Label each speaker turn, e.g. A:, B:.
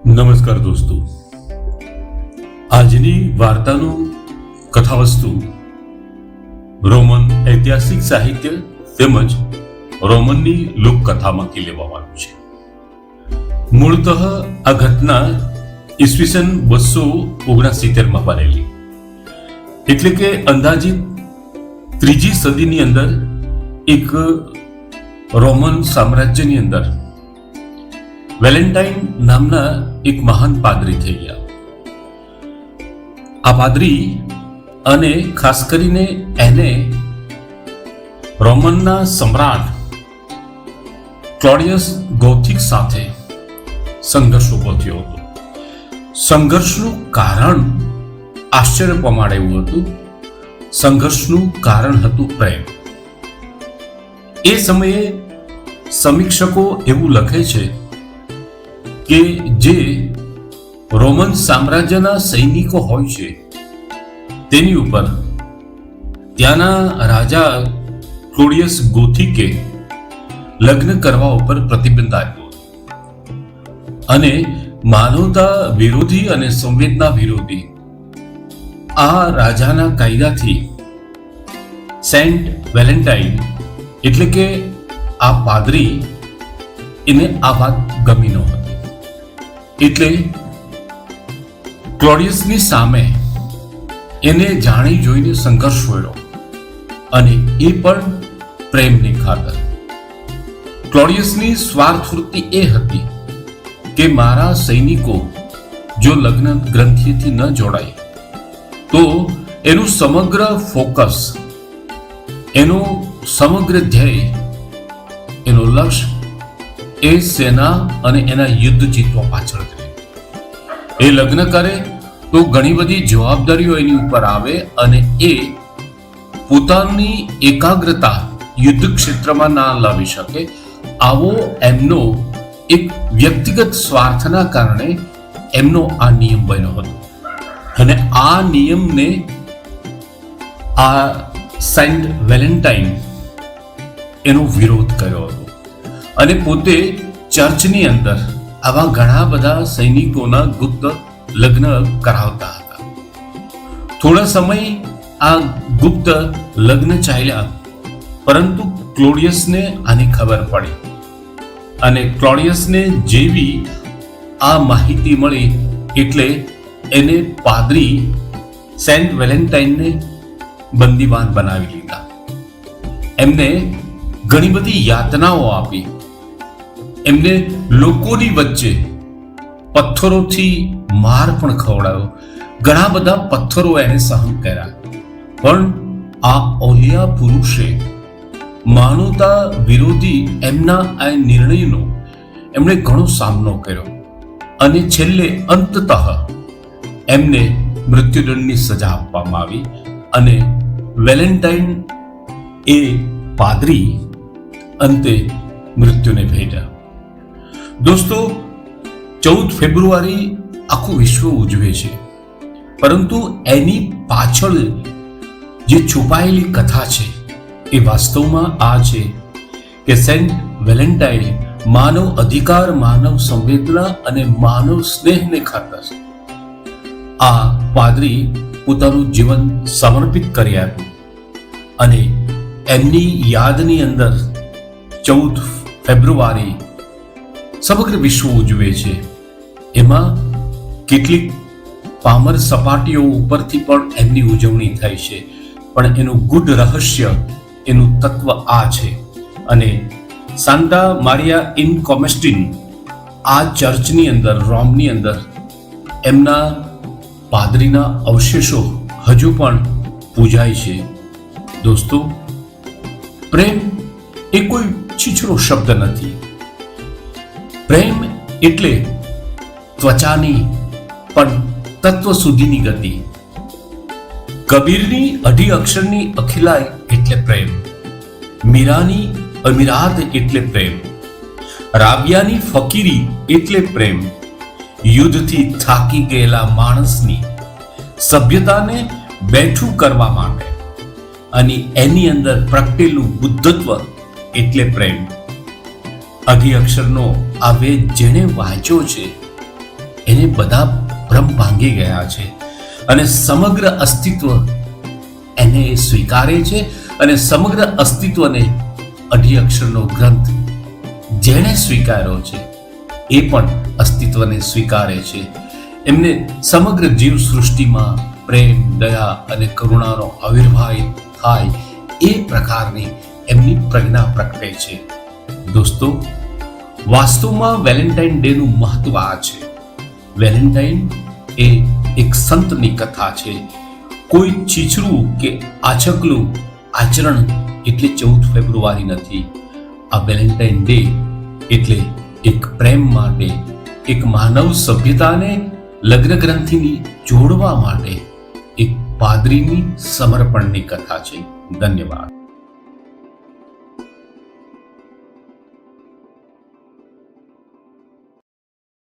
A: નમસ્કાર દોસ્તો, આજની વાર્તાનું કથાવસ્તુ રોમન ઐતિહાસિક સાહિત્ય તેમજ રોમનની લોકકથામાંથી લેવામાં આવ્યું છે. મૂળતઃ આ ઘટના ઈસવીસન 269 બનેલી, એટલે કે અંદાજિત 3જી સદીની અંદર એક રોમન સામ્રાજ્યની અંદર વેલેન્ટાઇન નામના એક મહાન પાદરી થઈ ગયા. આ પાદરી અને ખાસ કરીને એને રોમનના સમ્રાટ ક્લોડિયસ ગોથિક સાથે સંઘર્ષ ઉભો થયો હતો. સંઘર્ષનું કારણ આશ્ચર્ય પમાડે એવું હતું. સંઘર્ષનું કારણ હતું પ્રેમ. એ સમયે સમીક્ષકો એવું લખે છે કે જે રોમન સામ્રાજ્યના સૈનિકો હોય છે તેની ઉપર ત્યાંના રાજા ક્લોડિયસ ગોથિકે લગ્ન કરવા ઉપર પ્રતિબંધ આપ્યો અને માનવતા વિરોધી અને સંવેદના વિરોધી આ રાજાના કાયદાથી સેન્ટ વેલેન્ટાઇન એટલે કે આ પાદરી એને આ વાત ગમી ન હતી. એટલે ક્લોડિયસની સામે એને જાણી જોઈને સંઘર્ષ થયો અને એ પણ પ્રેમની ખાતર. ક્લોડિયસની સ્વાર્થ વૃત્તિ એ હતી કે મારા સૈનિકો જો લગ્ન ગ્રંથિથી ન જોડાય તો એનું સમગ્ર ફોકસ, એનું સમગ્ર ધ્યેય, એનું લક્ષ્ય એ સેના અને એના યુદ્ધ જીતવા પાછળ છે. એ લગ્ન કરે તો ઘણી બધી જવાબદારીઓ એની ઉપર આવે અને એ પોતાની એકાગ્રતા યુદ્ધ ક્ષેત્રમાં ના લાવી શકે. આવો એમનો એક વ્યક્તિગત સ્વાર્થના કારણે એમનો આ નિયમ બન્યો હતો અને આ નિયમને આ સેન્ટ વેલેન્ટાઇન એનો વિરોધ કર્યો હતો અને પોતે ચર્ચની અંદર આવા ઘણા બધા સૈનિકોના ગુપ્ત લગ્ન કરાવતા હતા. થોડા સમય આ ગુપ્ત લગ્ન ચાલ્યા, પરંતુ ક્લોડિયસને આની ખબર પડી અને ક્લોડિયસને જેવી આ માહિતી મળી એટલે એને પાદરી સેન્ટ વેલેન્ટાઇનને બંદીવાન બનાવી લીધા. એમને ઘણી બધી યાતનાઓ આપી. એમને લોકોની વચ્ચે પથ્થરોથી માર પણ ખવડાવ્યો. ઘણા બધા પથ્થરો એને સહન કર્યા. પણ આ ઓલિયા પુરુષે માનવતા વિરોધી એમના આ નિર્ણયનો એમણે ઘણો સામનો કર્યો અને છેલ્લે અંતતઃ એમને મૃત્યુદંડની સજા આપવામાં આવી અને વેલેન્ટાઇન એ પાદરી અંતે મૃત્યુને ભેટ્યા. દોસ્તો, 14 ફેબ્રુઆરી આખું વિશ્વ ઉજવે છે, પરંતુ એની પાછળ જે છુપાયેલી કથા છે એ વાસ્તવમાં આ છે કે સેન્ટ વેલેન્ટાઇન માનવ અધિકાર, માનવ સંવેદના અને માનવ સ્નેહને ખાતર આ પાદરી પોતાનું જીવન સમર્પિત કરી આપ્યું અને એમની યાદની અંદર 14 ફેબ્રુઆરી સમગ્ર વિશ્વ ઉજવે છે. એમાં કેટલીક પામર સપાટીઓ ઉપરથી પણ એમની ઉજવણી થાય છે, પણ એનું ગૂઢ રહસ્ય, એનું તત્વ આ છે. અને સાન્ટા મારિયા ઇન કોમેસ્ટિન આ ચર્ચની અંદર, રોમની અંદર એમના પાદરીના અવશેષો હજુ પણ પૂજાય છે. દોસ્તો, પ્રેમ એ કોઈ છીછરો શબ્દ નથી. પ્રેમ એટલે ત્વચાની પણ તત્વ સુધીની ગતિ. કબીરની 2 અક્ષરની અખિલાઈ એટલે પ્રેમ, મીરાની અમીરાત એટલે પ્રેમ, રાબિયાની ફકીરી એટલે પ્રેમ, યુદ્ધથી થાકી ગયેલા માણસની સભ્યતાને બેઠું કરવા માટે અને એની અંદર પ્રગટેલું બુદ્ધત્વ એટલે પ્રેમ. 2 અક્ષરનો આ વેદ જેણે વાંચ્યો છે એને બધા ભ્રમ ભાંગી ગયા છે અને સમગ્ર અસ્તિત્વ એને એ સ્વીકારે છે અને સમગ્ર અસ્તિત્વને 2 અક્ષરનો ગ્રંથ જેણે સ્વીકાર્યો છે એ પણ અસ્તિત્વને સ્વીકારે છે. એમને સમગ્ર જીવ સૃષ્ટિમાં પ્રેમ, દયા અને કરુણાનો આવિર્ભાવ થાય એ પ્રકારની એમની પ્રજ્ઞા પ્રગટે છે. દોસ્તો, વાસ્તવમાં વેલેન્ટાઇન ડે નું મહત્વ આ છે. વેલેન્ટાઇન એ એક સંતની કથા છે. કોઈ ચીચડું કે આછકલું આચરણ એટલે 14 ફેબ્રુઆરી નથી. આ વેલેન્ટાઇન ડે એટલે એક પ્રેમ માટે, એક માનવ સભ્યતાને લગ્ન ગ્રંથિની જોડવા માટે એક પાદરીની સમર્પણની કથા છે. ધન્યવાદ.